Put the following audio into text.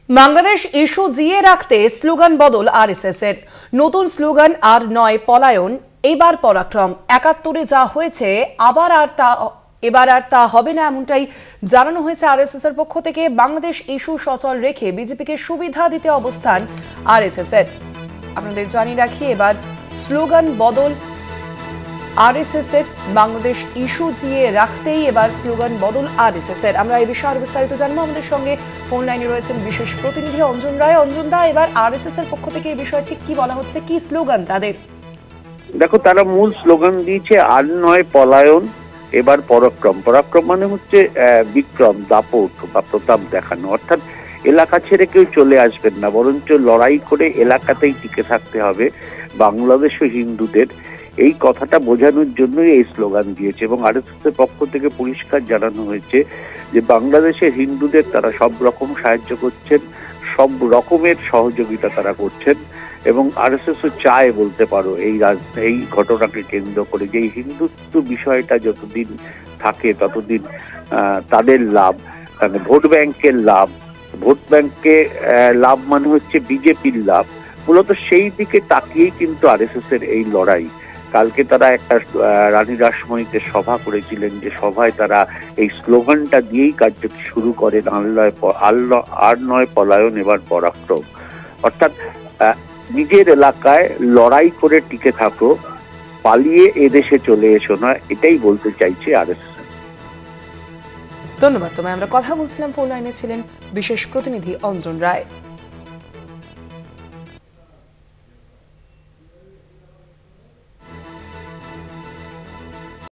Bangladesh issue জিয়ে রাখতে slogan বদল আরএসএস এর। নতুন স্লোগান আর নয় পলায়ন, এবার পরাক্রম। ৭১-এ যা হয়েছে এবার আর তা হবে না, এমনটাই জানানো হয়েছে আরএসএস এর পক্ষ থেকে। বাংলাদেশ ইস্যু সচল রেখে বিজেপিকে সুবিধা দিতে অবস্থান আরএসএস এর। আপনাদের জানিয়ে রাখি, এবার স্লোগান বদল আরএসএস এর। বাংলাদেশ ইস্যু জিয়ে রাখতেই এবার স্লোগান বদল আরএসএস এর। আমরা এই বিষয়ে আরো বিস্তারিত জানবো। আমাদের সঙ্গে ফোন লাইনে রয়েছেন বিশেষ প্রতিনিধি অঞ্জন রায়। অঞ্জন দা, এবার আরএসএস এর পক্ষ থেকে এই বিষয়ে ঠিক কি বলা হচ্ছে, কি স্লোগান তাদের? দেখো, তারা মূল স্লোগান দিয়েছে আর নয় পলায়ন, এবার পরাক্রম। পরাক্রম মানে হচ্ছে বিক্রম, দাপট বা প্রতাপ দেখানো। অর্থাৎ এলাকা ছেড়ে কেউ চলে আসবেন না, বরঞ্চ লড়াই করে এলাকাতেই টিকে থাকতে হবে বাংলাদেশ ও হিন্দুদের। এই কথাটা বোঝানোর জন্যই এই স্লোগান দিয়েছে এবং আরএসএস এর পক্ষ থেকে পরিষ্কার জানানো হয়েছে যে বাংলাদেশের হিন্দুদের তারা সব রকম সাহায্য করছেন, সব রকমের সহযোগিতা তারা করছেন এবং আরএসএসও চায়, বলতে পারো, এই ঘটনাকে কেন্দ্র করে যে এই হিন্দুত্ব বিষয়টা যতদিন থাকে ততদিন তাদের লাভ, মানে ভোট ব্যাংকের লাভ। ভোট ব্যাংকে লাভ মানে হচ্ছে বিজেপির লাভ। মূলত সেই দিকে তাকিয়েই কিন্তু আরএসএস এর এই লড়াই। কালকে তারা একটা রানী রাসমণিতে সভা করেছিলেন, যে সভায় তারা এই স্লোগানটা দিয়েই কার্যক্রম শুরু করেন, আর নয় পলায়ন, এবার পরাক্রম। অর্থাৎ নিজের এলাকায় লড়াই করে টিকে থাকো, পালিয়ে এদেশে চলে এসো না, এটাই বলতে চাইছে আরএসএস। ধন্যবাদ তোমায়। আমরা কথা বলছিলাম, ফোন লাইনে ছিলেন বিশেষ প্রতিনিধি অঞ্জন রায়।